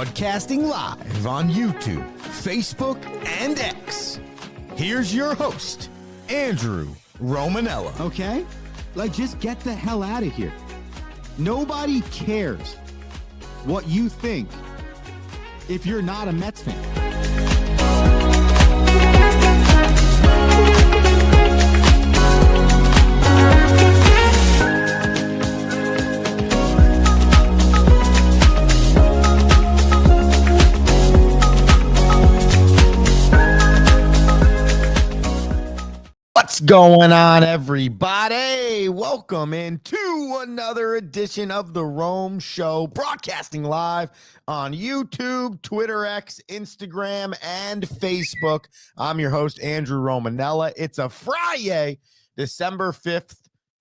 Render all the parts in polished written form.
Broadcasting live on YouTube, Facebook, and X. Here's your host, Andrew Romanella. Okay? Like, just get the hell out of here. Nobody cares what you think if you're not a Mets fan. What's going on, everybody? Welcome into another edition of The Rome Show, broadcasting live on YouTube, Twitter, X, Instagram, and Facebook. I'm your host, Andrew Romanella. It's a Friday, December 5th,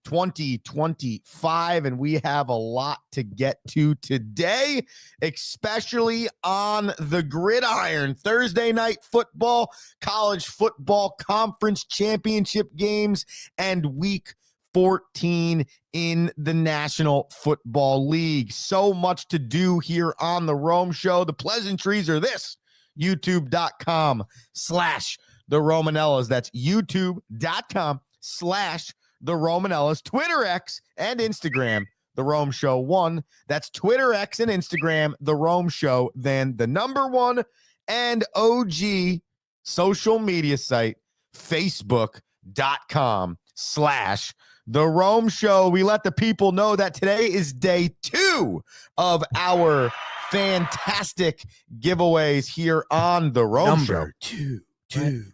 2025, and we have a lot to get to today, especially on the gridiron. Thursday night football, college football conference championship games, and week 14 in the National Football League. So much to do here on the Rome Show. The pleasantries are this: youtube.com/the Romanellas. That's youtube.com/the Romanellas, Twitter, X, and Instagram, The Rome Show 1. That's Twitter, X, and Instagram, The Rome Show. Then the number one and OG social media site, Facebook.com/The Rome Show. We let the people know that today is day 2 of our fantastic giveaways here on The Rome Show.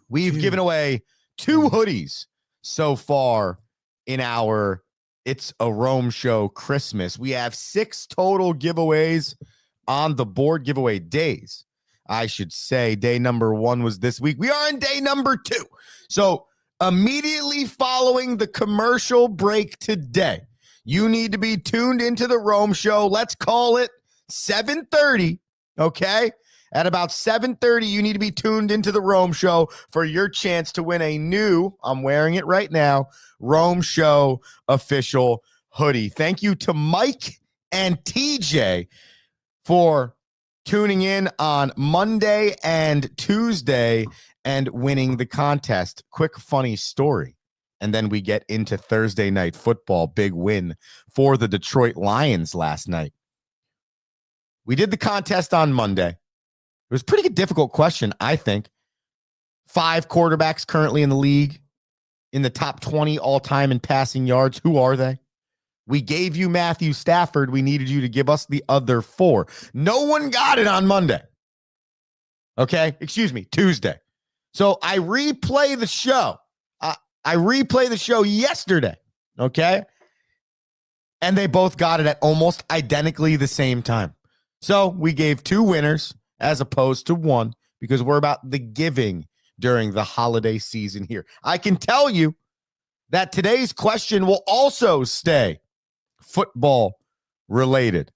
We've given away 2 hoodies so far in our It's a Rome Show Christmas. We have 6 total giveaways on the board, giveaway days, I should say. Day number 1 was this week. We are in day number 2. So immediately following the commercial break today, you need to be tuned into the Rome Show. Let's call it 7:30, okay? At about 7:30, you need to be tuned into the Rome Show for your chance to win a new, I'm wearing it right now, Rome Show official hoodie. Thank you to Mike and TJ for tuning in on Monday and Tuesday and winning the contest. Quick funny story, and then we get into Thursday night football. Big win for the Detroit Lions last night. We did the contest on Monday. It was a pretty difficult question, I think. 5 quarterbacks currently in the league, in the top 20 all-time in passing yards. Who are they? We gave you Matthew Stafford. We needed you to give us the other 4. No one got it on Monday. Okay? Excuse me, Tuesday. So I replay the show. I replay the show yesterday. Okay? And they both got it at almost identically the same time. So we gave 2 winners as opposed to 1, because we're about the giving during the holiday season here. I can tell you that today's question will also stay football related.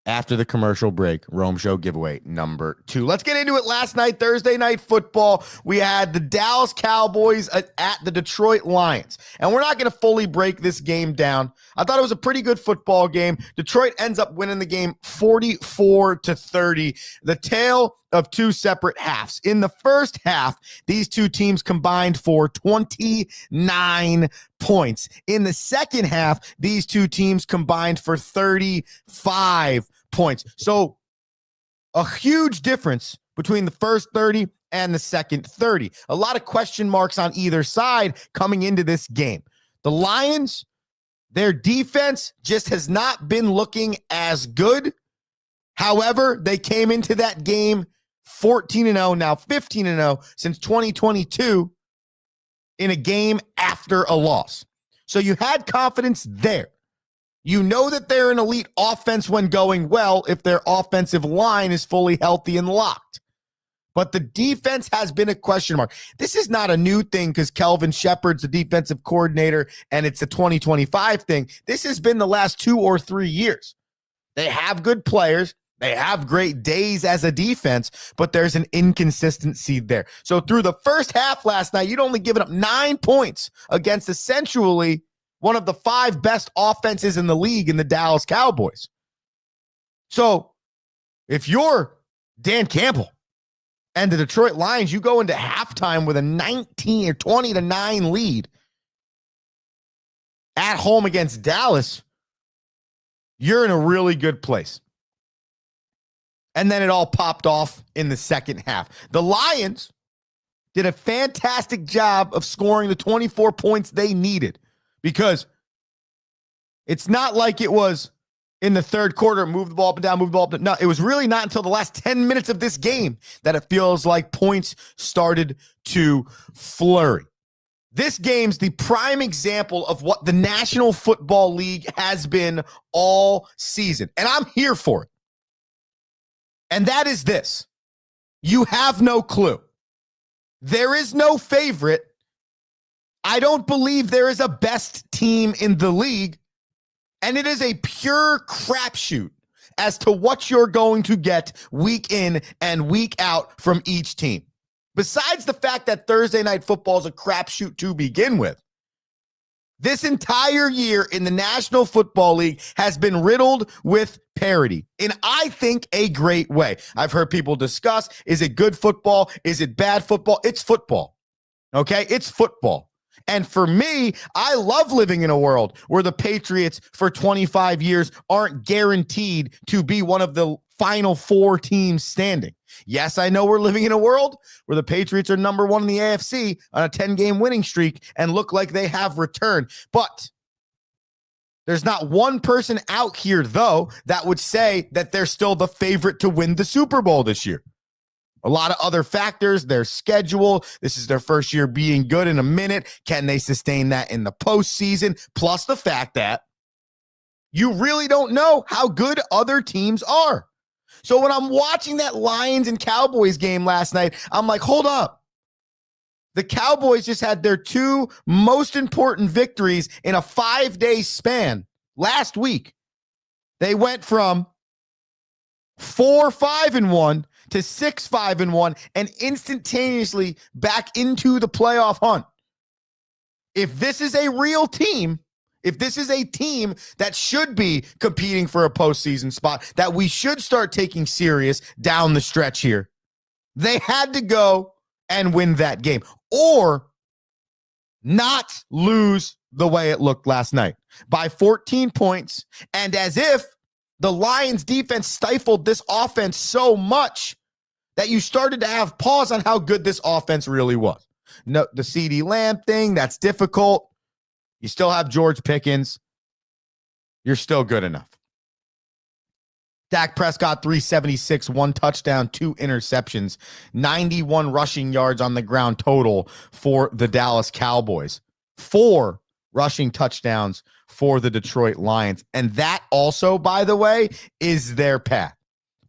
After the commercial break, Rome Show giveaway number 2. Let's get into it. Last night, Thursday night football, we had the Dallas Cowboys at the Detroit Lions. And we're not going to fully break this game down. I thought it was a pretty good football game. Detroit ends up winning the game 44-30. The tale of 2 separate halves. In the first half, these 2 teams combined for 29 points. In the second half, these 2 teams combined for 35 points. So a huge difference between the first 30 and the second 30. A lot of question marks on either side coming into this game. The Lions, their defense just has not been looking as good. However, they came into that game 14-0, now 15-0 since 2022 in a game after a loss. So you had confidence there. You know that they're an elite offense when going well if their offensive line is fully healthy and locked. But the defense has been a question mark. This is not a new thing because Kelvin Shepard's the defensive coordinator and it's a 2025 thing. This has been the last 2 or 3 years. They have good players. They have great days as a defense, but there's an inconsistency there. So through the first half last night, you'd only given up 9 points against essentially one of the 5 best offenses in the league in the Dallas Cowboys. So If you're Dan Campbell and the Detroit Lions, you go into halftime with a 19 or 20-9 lead at home against Dallas, you're in a really good place. And then it all popped off in the second half. The Lions did a fantastic job of scoring the 24 points they needed, because it's not like it was in the third quarter, move the ball up and down, move the ball up and down. No, it was really not until the last 10 minutes of this game that it feels like points started to flurry. This game's the prime example of what the National Football League has been all season, and I'm here for it. And that is this: you have no clue. There is no favorite. I don't believe there is a best team in the league. And it is a pure crapshoot as to what you're going to get week in and week out from each team. Besides the fact that Thursday Night Football is a crapshoot to begin with, this entire year in the National Football League has been riddled with parity in, I think, a great way. I've heard people discuss, is it good football? Is it bad football? It's football. Okay? It's football. And for me, I love living in a world where the Patriots for 25 years aren't guaranteed to be one of the final four teams standing. Yes, I know we're living in a world where the Patriots are number one in the AFC on a 10-game winning streak and look like they have returned. But there's not one person out here, though, that would say that they're still the favorite to win the Super Bowl this year. A lot of other factors, their schedule. This is their first year being good in a minute. Can they sustain that in the postseason? Plus the fact that you really don't know how good other teams are. So when I'm watching that Lions and Cowboys game last night, I'm like, hold up. The Cowboys just had their two most important victories in a 5-day span last week. They went from 4-5-1 to 6-5-1 and instantaneously back into the playoff hunt. If this is a real team, if this is a team that should be competing for a postseason spot, that we should start taking serious down the stretch here, they had to go and win that game or not lose the way it looked last night by 14 points. And as if the Lions defense stifled this offense so much that you started to have pause on how good this offense really was. No, the CeeDee Lamb thing, that's difficult. You still have George Pickens. You're still good enough. Dak Prescott, 376, 1 touchdown, 2 interceptions, 91 rushing yards on the ground total for the Dallas Cowboys, 4 rushing touchdowns for the Detroit Lions. And that also, by the way, is their path.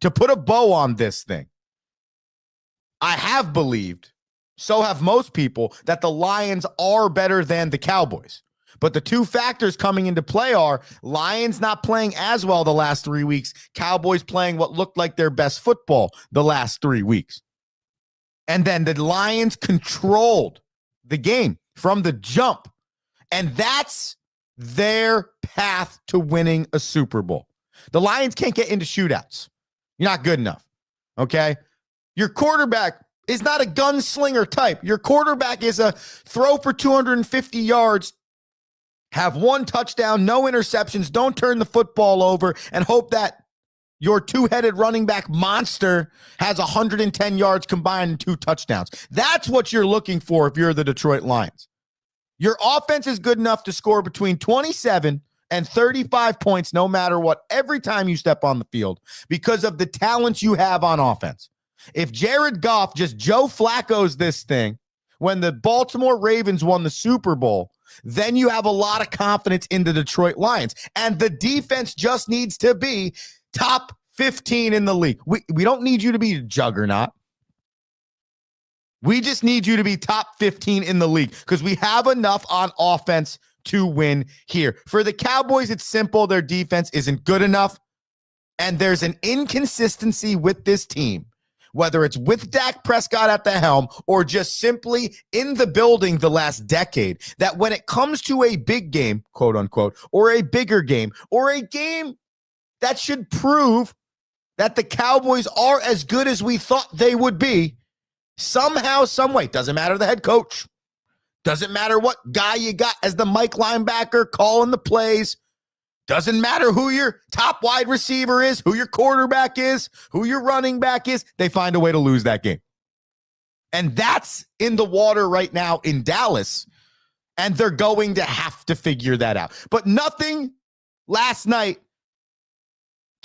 To put a bow on this thing, I have believed, so have most people, that the Lions are better than the Cowboys. But the two factors coming into play are Lions not playing as well the last 3 weeks, Cowboys playing what looked like their best football the last 3 weeks. And then the Lions controlled the game from the jump. And that's their path to winning a Super Bowl. The Lions can't get into shootouts. You're not good enough, okay? Your quarterback is not a gunslinger type. Your quarterback is a throw for 250 yards, have 1 touchdown, no interceptions, don't turn the football over, and hope that your two-headed running back monster has 110 yards combined and 2 touchdowns. That's what you're looking for if you're the Detroit Lions. Your offense is good enough to score between 27 and 35 points no matter what every time you step on the field because of the talent you have on offense. If Jared Goff just Joe Flacco's this thing when the Baltimore Ravens won the Super Bowl, then you have a lot of confidence in the Detroit Lions. And the defense just needs to be top 15 in the league. We don't need you to be a juggernaut. We just need you to be top 15 in the league because we have enough on offense to win here. For the Cowboys, it's simple. Their defense isn't good enough. And there's an inconsistency with this team, whether it's with Dak Prescott at the helm or just simply in the building the last decade, that when it comes to a big game, quote unquote, or a bigger game, or a game that should prove that the Cowboys are as good as we thought they would be, somehow, some way. Doesn't matter the head coach. Doesn't matter what guy you got as the Mike linebacker calling the plays. Doesn't matter who your top wide receiver is, who your quarterback is, who your running back is. They find a way to lose that game. And that's in the water right now in Dallas. And they're going to have to figure that out. But nothing last night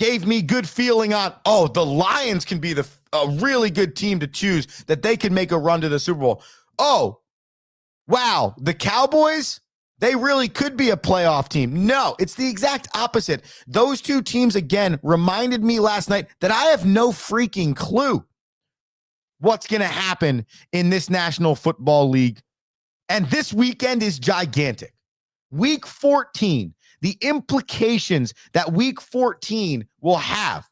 gave me good feeling on, the Lions can be a really good team to choose, that they can make a run to the Super Bowl. Oh, wow, the Cowboys, they really could be a playoff team. No, it's the exact opposite. Those two teams, again, reminded me last night that I have no freaking clue what's going to happen in this National Football League. And this weekend is gigantic. Week 14, the implications that Week 14 will have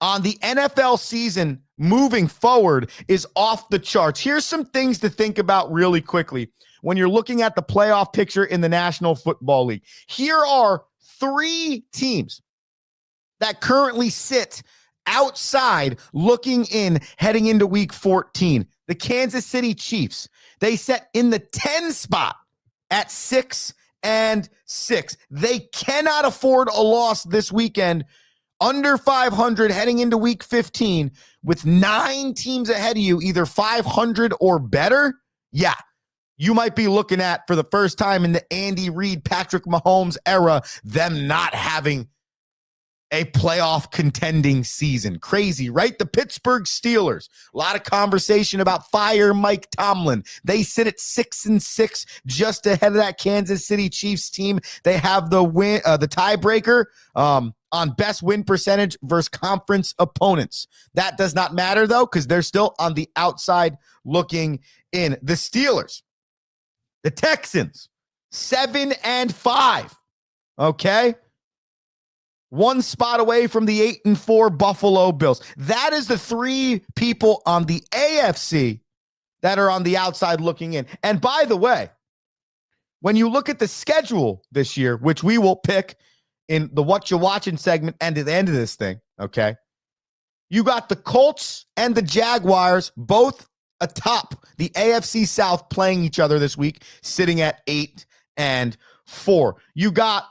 on the NFL season moving forward is off the charts. Here's some things to think about really quickly when you're looking at the playoff picture in the National Football League. Here are 3 teams that currently sit outside looking in heading into Week 14. The Kansas City Chiefs, they set in the 10 spot at 6-6. They cannot afford a loss this weekend. Under 500 heading into Week 15 with 9 teams ahead of you, either 500 or better. Yeah, you might be looking at, for the first time in the Andy Reid, Patrick Mahomes era, them not having a playoff contending season. Crazy, right? The Pittsburgh Steelers, a lot of conversation about fire Mike Tomlin. They sit at 6-6, just ahead of that Kansas City Chiefs team. They have the tiebreaker on best win percentage versus conference opponents. That does not matter, though, because they're still on the outside looking in. The Steelers, the Texans, 7-5. Okay? 1 spot away from the 8-4 Buffalo Bills. That is the 3 people on the AFC that are on the outside looking in. And by the way, when you look at the schedule this year, which we will pick in the What You Watching segment and at the end of this thing, okay, you got the Colts and the Jaguars both atop the AFC South playing each other this week, sitting at 8-4. You got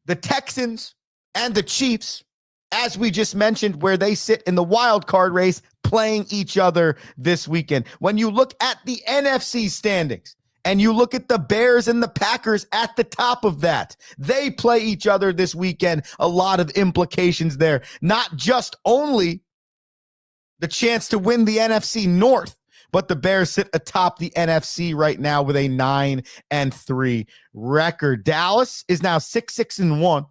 the Texans and the Chiefs, as we just mentioned, where they sit in the wild card race, playing each other this weekend. When you look at the NFC standings and you look at the Bears and the Packers at the top of that, they play each other this weekend. A lot of implications there. Not just only the chance to win the NFC North, but the Bears sit atop the NFC right now with a 9-3 record. Dallas is now 6-1.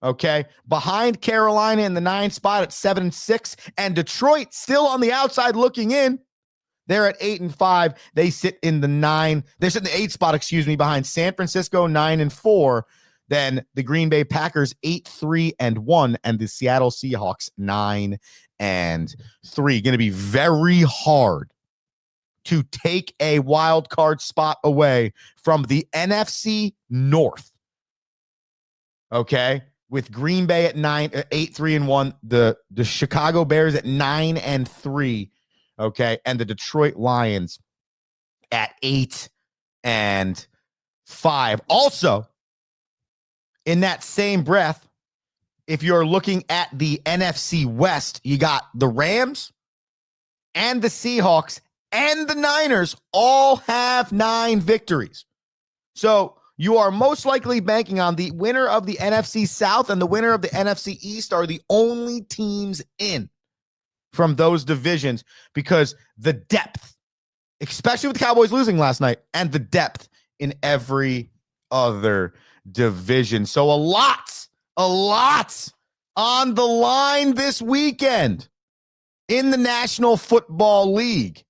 Okay, behind Carolina in the 9 spot at 7-6, and Detroit still on the outside looking in. They're at 8-5. They sit in the 9. They sit in the 8 spot, behind San Francisco 9-4. Then the Green Bay Packers 8-3-1, and the Seattle Seahawks 9-3. Going to be very hard to take a wild card spot away from the NFC North. Okay. With Green Bay at 8-3-1, the Chicago Bears at 9-3, okay, and the Detroit Lions at 8-5. Also, in that same breath, if you're looking at the NFC West, you got the Rams and the Seahawks and the Niners all have 9 victories. So you are most likely banking on the winner of the NFC South and the winner of the NFC East are the only teams in from those divisions, because the depth, especially with the Cowboys losing last night, and the depth in every other division. So a lot on the line this weekend in the National Football League.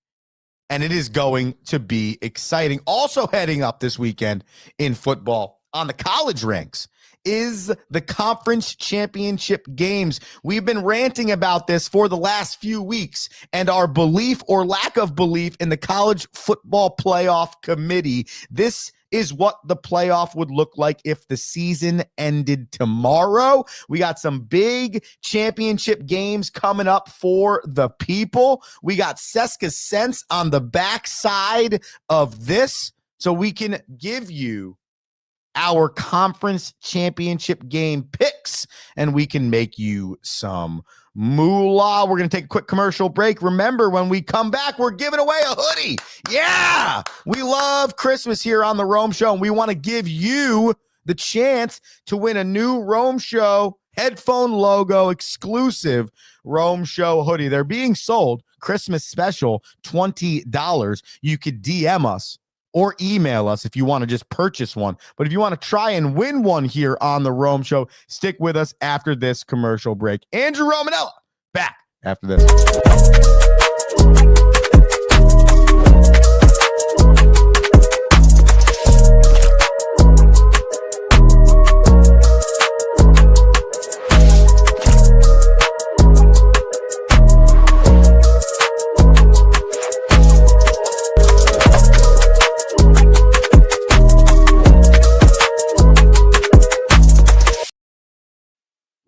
And it is going to be exciting. Also heading up this weekend in football on the college ranks is the conference championship games. We've been ranting about this for the last few weeks, and our belief or lack of belief in the college football playoff committee. This is what the playoff would look like if the season ended tomorrow. We got some big championship games coming up for the people. We got Seska's Sense on the backside of this, so we can give you our conference championship game picks, and we can make you some moolah. We're going to take a quick commercial break. Remember, when we come back, we're giving away a hoodie. Yeah, we love Christmas here on the Rome Show, and we want to give you the chance to win a new Rome Show headphone logo exclusive Rome Show hoodie. They're being sold Christmas special, $20. You could DM us or email us if you want to just purchase one. But if you want to try and win one here on the Rome Show, stick with us after this commercial break. Andrew Romanella, back after this.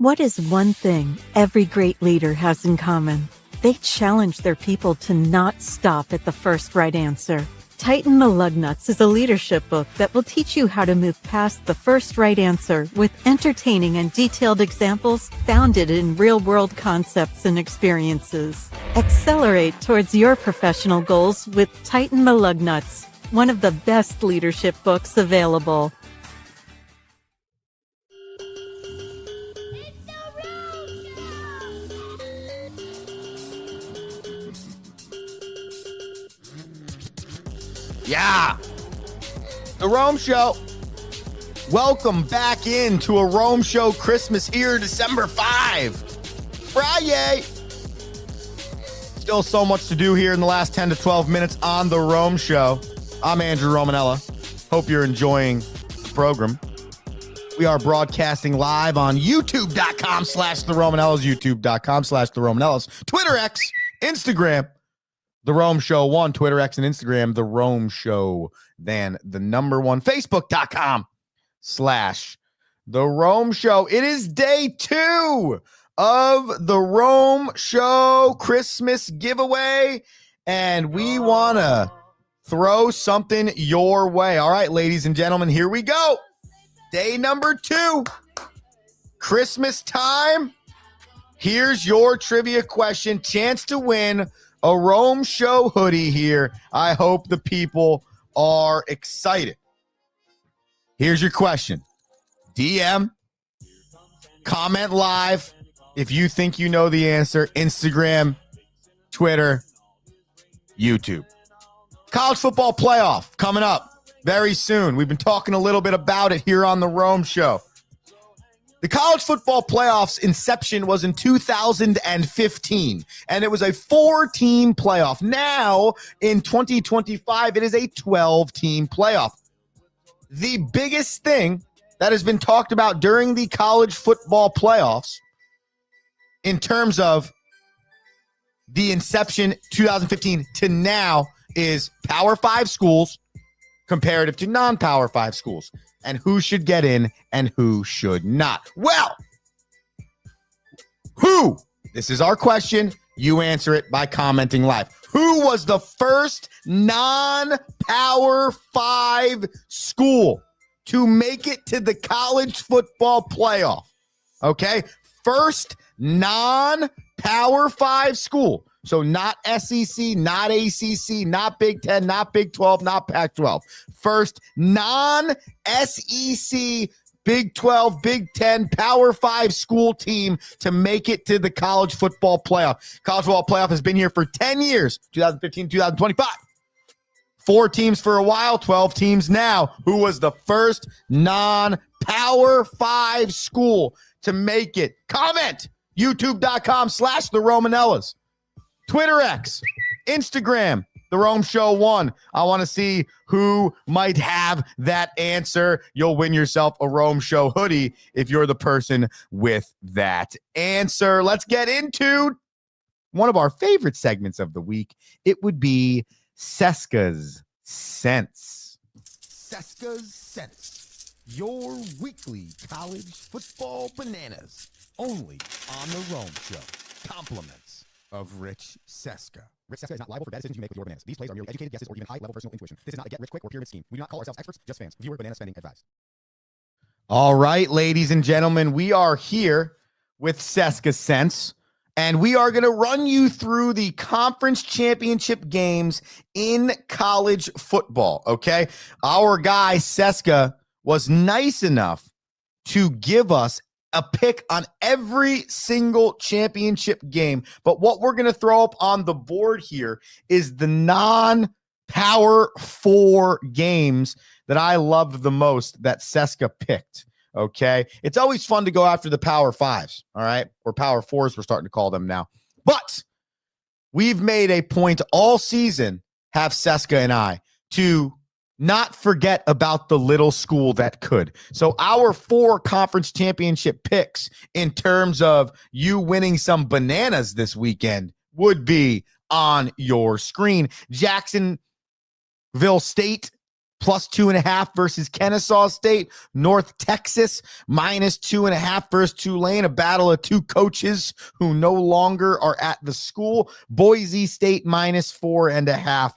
What is one thing every great leader has in common? They challenge their people to not stop at the first right answer. Tighten the Lug Nuts is a leadership book that will teach you how to move past the first right answer with entertaining and detailed examples founded in real-world concepts and experiences. Accelerate towards your professional goals with Tighten the Lug Nuts, one of the best leadership books available. Yeah. The Rome Show. Welcome back into a Rome Show Christmas here, December 5. Friday. Still so much to do here in the last 10 to 12 minutes on the Rome Show. I'm Andrew Romanella. Hope you're enjoying the program. We are broadcasting live on youtube.com/the Romanellas, youtube.com/the Romanellas, Twitter X, Instagram, The Rome Show 1, Twitter X and Instagram, The Rome Show, then the number 1, Facebook.com/The Rome Show. It is day 2 of the Rome Show Christmas giveaway, and we want to throw something your way. All right, ladies and gentlemen, here we go. Day number 2, Christmas time. Here's your trivia question. Chance to win a Rome Show hoodie here. I hope the people are excited. Here's your question. DM, comment live if you think you know the answer. Instagram, Twitter, YouTube. College football playoff coming up very soon. We've been talking a little bit about it here on the Rome Show. The college football playoffs inception was in 2015, and it was a 4-team playoff. Now, in 2025, it is a 12-team playoff. The biggest thing that has been talked about during the college football playoffs in terms of the inception 2015 to now is Power 5 schools comparative to non-Power 5 schools, and who should get in and who should not. Well, who? This is our question. You answer it by commenting live. Who was the first non-Power 5 school to make it to the college football playoff? Okay, first non-Power 5 school. So not SEC, not ACC, not Big 10, not Big 12, not Pac-12. First non-SEC, Big 12, Big 10, Power 5 school team to make it to the college football playoff. College football playoff has been here for 10 years, 2015, 2025. 4 teams for a while, 12 teams now. Who was the first non-Power 5 school to make it? Comment. YouTube.com/the Romanellas. Twitter X, Instagram, The Rome Show 1. I want to see who might have that answer. You'll win yourself a Rome Show hoodie if you're the person with that answer. Let's get into one of our favorite segments of the week. It would be Seska's Sense. Seska's Sense, your weekly college football bananas, only on the Rome Show. Compliments of Rich Seska. Rich Seska is not liable for bad decisions you make with your bananas. These plays are merely educated guesses or even high-level personal intuition. This is not a get-rich-quick or pyramid scheme. We do not call ourselves experts, just fans. Viewer banana spending advised. All right, ladies and gentlemen, we are here with Seska Sense, and we are going to run you through the conference championship games in college football, okay? Our guy, Seska, was nice enough to give us a pick on every single championship game. But what we're going to throw up on the board here is the non-Power 4 games that I love the most that Seska picked. Okay. It's always fun to go after the Power 5s. All right. Or Power 4s, we're starting to call them now. But we've made a point all season, have Seska and I, to not forget about the little school that could. So our 4 conference championship picks in terms of you winning some bananas this weekend would be on your screen. Jacksonville State plus 2.5 versus Kennesaw State. North Texas minus 2.5 versus Tulane, a battle of 2 coaches who no longer are at the school. Boise State minus 4.5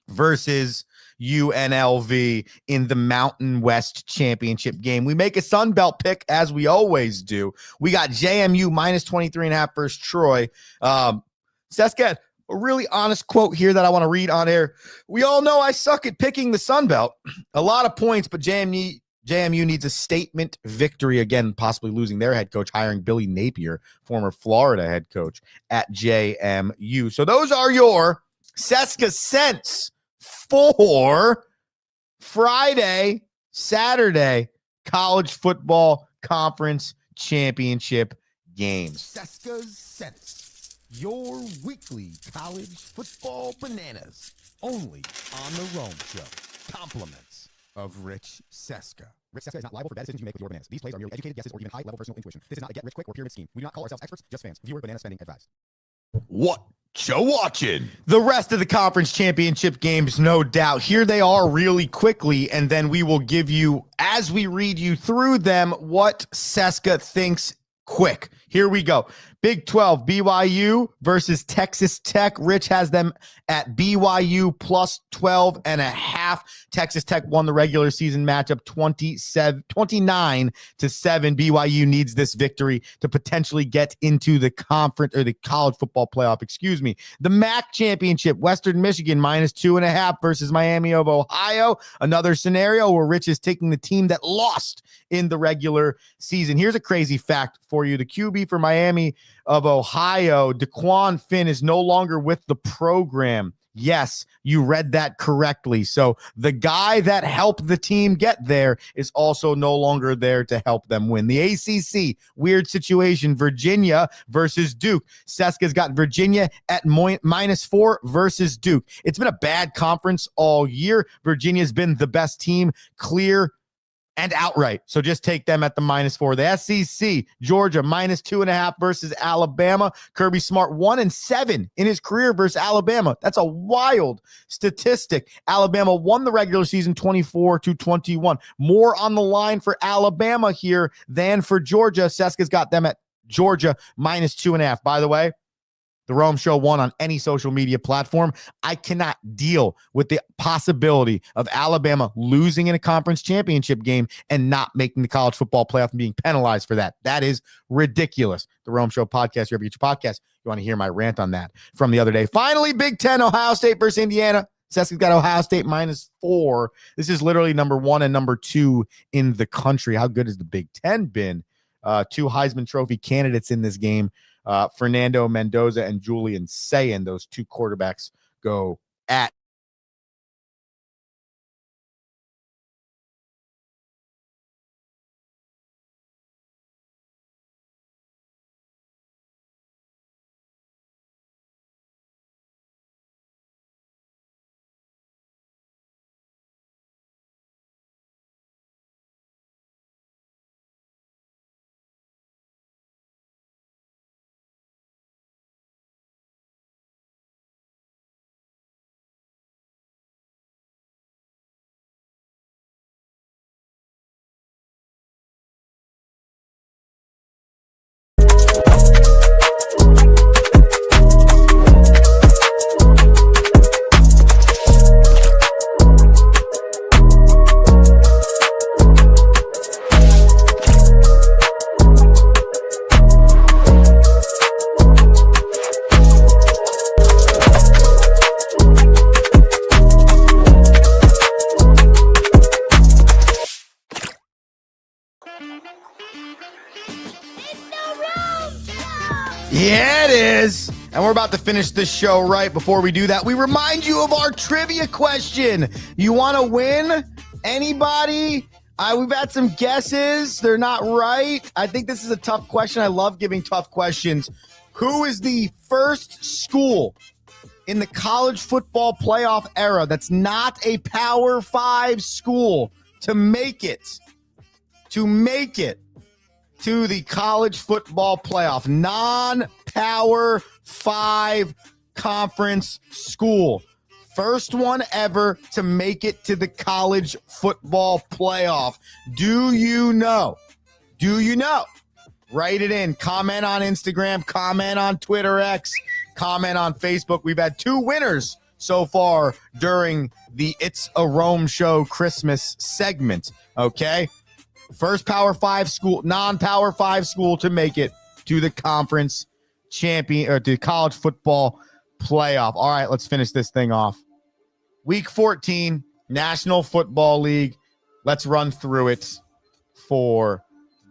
versus UNLV in the Mountain West Championship game. We make a Sun Belt pick as we always do. We got JMU minus 23.5 versus Troy. Seska, a really honest quote here that I want to read on air. We all know I suck at picking the Sun Belt. A lot of points, but JMU needs a statement victory again, possibly losing their head coach, hiring Billy Napier, former Florida head coach at JMU. So those are your Seska Sense for Friday, Saturday college football conference championship games. Seska's Sense, your weekly college football bananas, only on the Rome Show. Compliments of Rich Seska. Rich Seska is not liable for bad decisions you make with your bananas. These plays are merely educated guesses or even high-level personal intuition. This is not a get-rich-quick or pyramid scheme. We do not call ourselves experts, just fans. Viewer banana spending advised. What you watching? The rest of the conference championship games, no doubt. Here they are really quickly, and then we will give you, as we read you through them, what Seska thinks quick. Here we go. Big 12, BYU versus Texas Tech. Rich has them at BYU plus 12.5. Texas Tech won the regular season matchup 29-7. BYU needs this victory to potentially get into the conference or the college football playoff, The MAC championship, Western Michigan minus 2.5 versus Miami of Ohio. Another scenario where Rich is taking the team that lost in the regular season. Here's a crazy fact for you. The QB for Miami of Ohio, DeQuan Finn, is no longer with the program. Yes, you read that correctly. So the guy that helped the team get there is also no longer there to help them win. The ACC, weird situation, Virginia versus Duke. Seska's got Virginia at -4 versus Duke. It's been a bad conference all year. Virginia's been the best team, clear and outright. So just take them at the -4. The SEC, Georgia -2.5 versus Alabama. Kirby Smart 1-7 in his career versus Alabama. That's a wild statistic. Alabama won the regular season 24-21. More on the line for Alabama here than for Georgia. Seska's got them at Georgia -2.5. By the way, the Rome Show won on any social media platform. I cannot deal with the possibility of Alabama losing in a conference championship game and not making the college football playoff and being penalized for that. That is ridiculous. The Rome Show podcast, wherever you get your podcast, you want to hear my rant on that from the other day. Finally, Big Ten, Ohio State versus Indiana. Seska's got Ohio State -4. This is literally number 1 and number 2 in the country. How good has the Big Ten been? 2 Heisman Trophy candidates in this game. Fernando Mendoza and Julian Sayin, those 2 quarterbacks, go at And we're about to finish this show. Right before we do that, we remind you of our trivia question. You want to win? Anybody? We've had some guesses. They're not right. I think this is a tough question. I love giving tough questions. Who is the first school in the college football playoff era that's not a Power 5 school to make it to the college football playoff? Non-Power 5 conference school. First one ever to make it to the college football playoff. Do you know? Write it in. Comment on Instagram. Comment on Twitter X. Comment on Facebook. We've had 2 winners so far during the It's a Rome Show Christmas segment. Okay? First Power 5 school, non-Power 5 school to make it to the conference champion or to college football playoff. All right, let's finish this thing off. Week 14, National Football League. Let's run through it for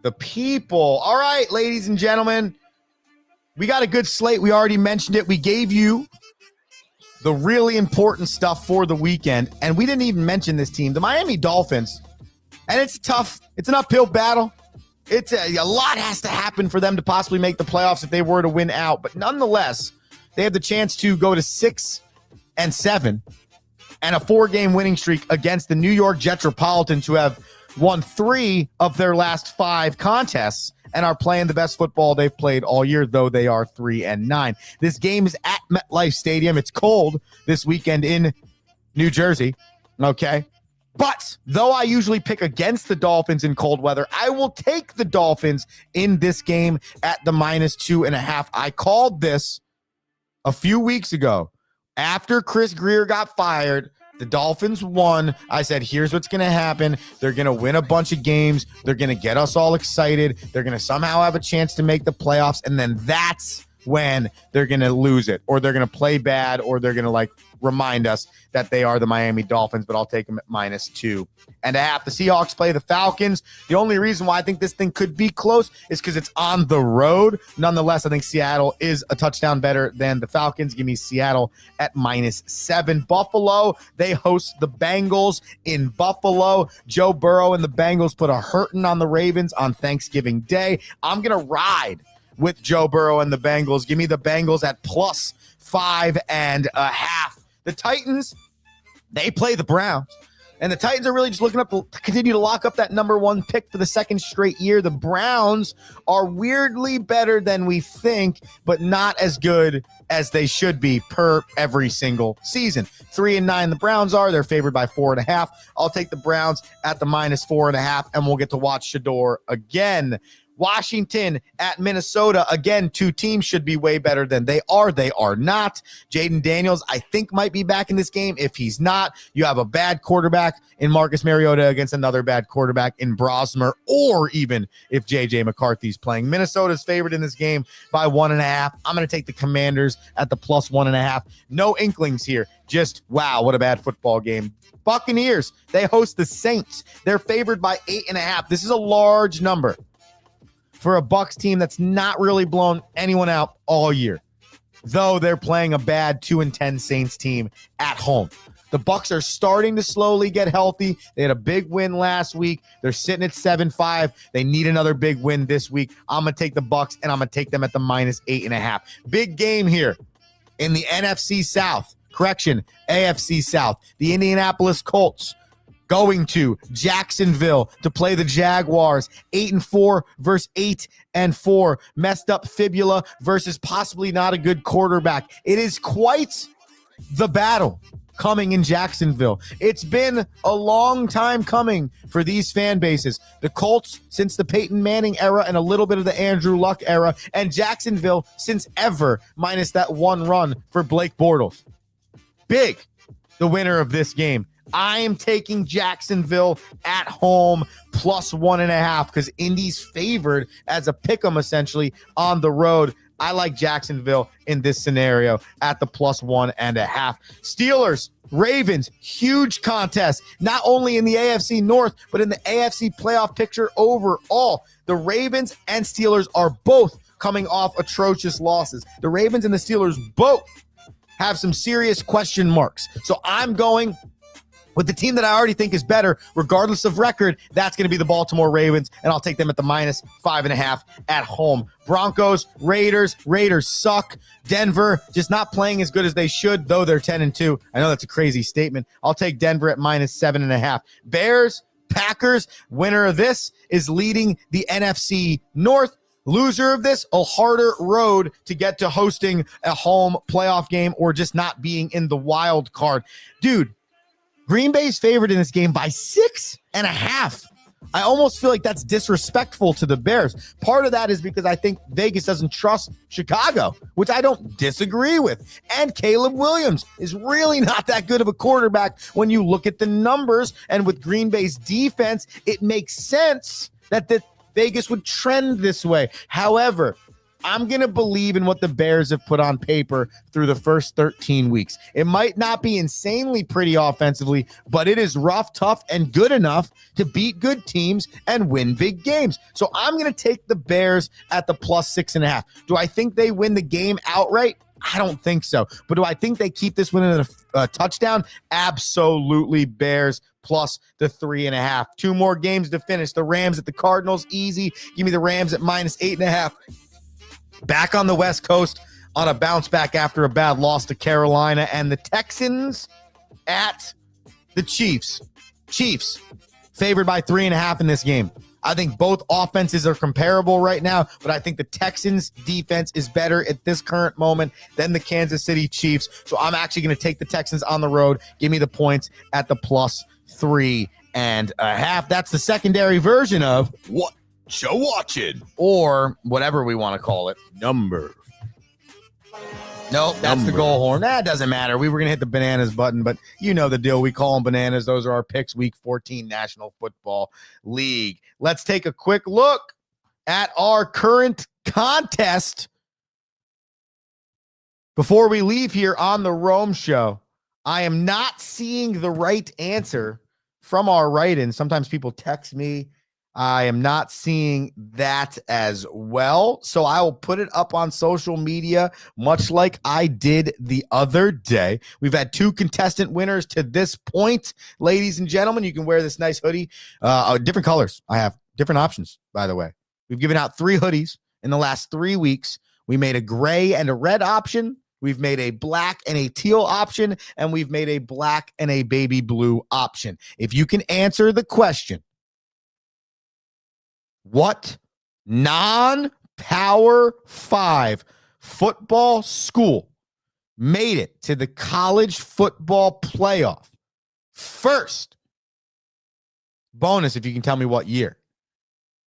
the people. All right, ladies and gentlemen, we got a good slate. We already mentioned it. We gave you the really important stuff for the weekend, and we didn't even mention this team, the Miami Dolphins. And it's tough. It's an uphill battle. It's a lot has to happen for them to possibly make the playoffs if they were to win out. But nonetheless, they have the chance to go to 6-7 and a 4-game winning streak against the New York Jetropolitans, who have won 3 of their last 5 contests and are playing the best football they've played all year, though they are 3-9. This game is at MetLife Stadium. It's cold this weekend in New Jersey. Okay. But though I usually pick against the Dolphins in cold weather, I will take the Dolphins in this game at the -2.5. I called this a few weeks ago. After Chris Greer got fired, the Dolphins won. I said, here's what's going to happen. They're going to win a bunch of games. They're going to get us all excited. They're going to somehow have a chance to make the playoffs. And then that's when they're going to lose it, or they're going to play bad, or they're going to remind us that they are the Miami Dolphins, but I'll take them at -2.5. The Seahawks play the Falcons. The only reason why I think this thing could be close is because it's on the road. Nonetheless, I think Seattle is a touchdown better than the Falcons. Give me Seattle at -7. Buffalo, they host the Bengals in Buffalo. Joe Burrow and the Bengals put a hurting on the Ravens on Thanksgiving Day. I'm going to ride with Joe Burrow and the Bengals. Give me the Bengals at +5.5. The Titans, they play the Browns. And the Titans are really just looking up to continue to lock up that number 1 pick for the 2nd straight year. The Browns are weirdly better than we think, but not as good as they should be per every single season. 3-9 the Browns are. They're favored by 4.5. I'll take the Browns at the -4.5, and we'll get to watch Shador again. Washington at Minnesota. Again, 2 teams should be way better than they are. They are not. Jaden Daniels, I think, might be back in this game. If he's not, you have a bad quarterback in Marcus Mariota against another bad quarterback in Brosmer, or even if J.J. McCarthy's playing. Minnesota's favored in this game by 1.5. I'm going to take the Commanders at the +1.5. No inklings here. Just, wow, what a bad football game. Buccaneers, they host the Saints. They're favored by 8.5. This is a large number for a Bucs team that's not really blown anyone out all year, though they're playing a bad 2-10 Saints team at home. The Bucs are starting to slowly get healthy. They had a big win last week. They're sitting at 7-5. They need another big win this week. I'm going to take the Bucs, and I'm going to take them at the -8.5. Big game here in the NFC South. AFC South. The Indianapolis Colts going to Jacksonville to play the Jaguars. 8-4 versus 8-4. Messed up fibula versus possibly not a good quarterback. It is quite the battle coming in Jacksonville. It's been a long time coming for these fan bases. The Colts since the Peyton Manning era and a little bit of the Andrew Luck era, and Jacksonville since ever, minus that one run for Blake Bortles. Big, the winner of this game. I am taking Jacksonville at home +1.5 because Indy's favored as a pick'em essentially on the road. I like Jacksonville in this scenario at the +1.5. Steelers, Ravens, huge contest, not only in the AFC North, but in the AFC playoff picture overall. The Ravens and Steelers are both coming off atrocious losses. The Ravens and the Steelers both have some serious question marks. So I'm going with the team that I already think is better, regardless of record. That's going to be the Baltimore Ravens, and I'll take them at the -5.5 at home. Broncos, Raiders. Raiders suck. Denver just not playing as good as they should, though they're 10-2. I know that's a crazy statement. I'll take Denver at -7.5. Bears, Packers. Winner of this is leading the NFC North. Loser of this, a harder road to get to hosting a home playoff game or just not being in the wild card. Dude, Green Bay's favored in this game by 6.5. I almost feel like that's disrespectful to the Bears. Part of that is because I think Vegas doesn't trust Chicago, which I don't disagree with. And Caleb Williams is really not that good of a quarterback when you look at the numbers. And with Green Bay's defense, it makes sense that Vegas would trend this way. However, I'm going to believe in what the Bears have put on paper through the first 13 weeks. It might not be insanely pretty offensively, but it is rough, tough, and good enough to beat good teams and win big games. So I'm going to take the Bears at the +6.5. Do I think they win the game outright? I don't think so. But do I think they keep this win in a touchdown? Absolutely. Bears plus the 3.5. 2 more games to finish. The Rams at the Cardinals, easy. Give me the Rams at -8.5. Back on the West Coast on a bounce back after a bad loss to Carolina, and the Texans at the Chiefs. Chiefs favored by 3.5 in this game. I think both offenses are comparable right now, but I think the Texans defense is better at this current moment than the Kansas City Chiefs. So I'm actually going to take the Texans on the road. Give me the points at the +3.5. That's the secondary version of what show watching, or whatever we want to call it. Number. Nope, that's the goal horn. That doesn't matter. We were going to hit the bananas button, but you know the deal. We call them bananas. Those are our picks, Week 14 National Football League. Let's take a quick look at our current contest before we leave here on the Rome Show. I am not seeing the right answer from our write-in. Sometimes people text me. I am not seeing that as well. So I will put it up on social media, much like I did the other day. We've had 2 contestant winners to this point. Ladies and gentlemen, you can wear this nice hoodie. Different colors. I have different options, by the way. We've given out 3 hoodies in the last 3 weeks. We made a gray and a red option. We've made a black and a teal option. And we've made a black and a baby blue option. If you can answer the question, what non-Power 5 football school made it to the college football playoff first? Bonus if you can tell me what year.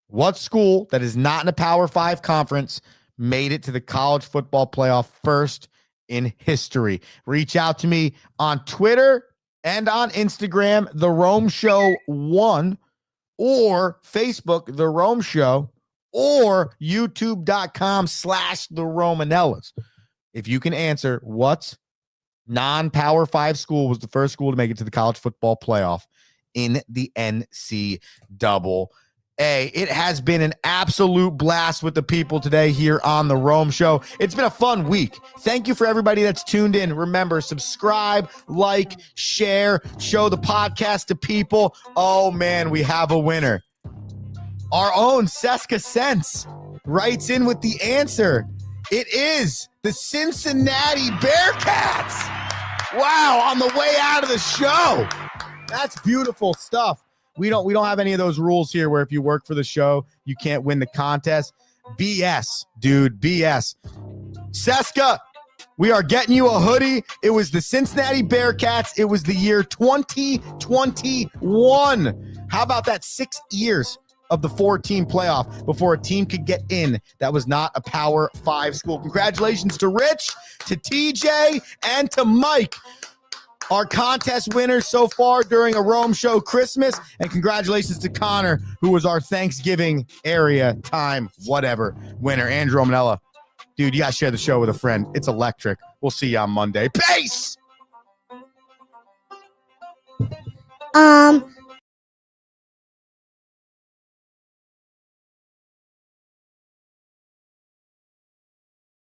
What school that is not in a Power 5 conference made it to the college football playoff first in history? Reach out to me on Twitter and on Instagram, The Rome Show 1, or Facebook, The Rome Show, or youtube.com/The Romanellas. If you can answer what non-Power 5 school was the first school to make it to the college football playoff in the NCAA. It has been an absolute blast with the people today here on the Rome Show. It's been a fun week. Thank you for everybody that's tuned in. Remember, subscribe, like, share, show the podcast to people. Oh, man, we have a winner. Our own Seska Sense writes in with the answer. It is the Cincinnati Bearcats. Wow, on the way out of the show. That's beautiful stuff. We don't have any of those rules here where if you work for the show, you can't win the contest. BS, dude, BS. Seska, we are getting you a hoodie. It was the Cincinnati Bearcats. It was the year 2021. How about that? 6 years of the 4-team playoff before a team could get in that was not a Power 5 school. Congratulations to Rich, to TJ, and to Mike, our contest winners so far during a Rome Show Christmas. And congratulations to Connor, who was our Thanksgiving area time, whatever, winner. Andrew Romanella. Dude, you got to share the show with a friend. It's electric. We'll see you on Monday. Peace!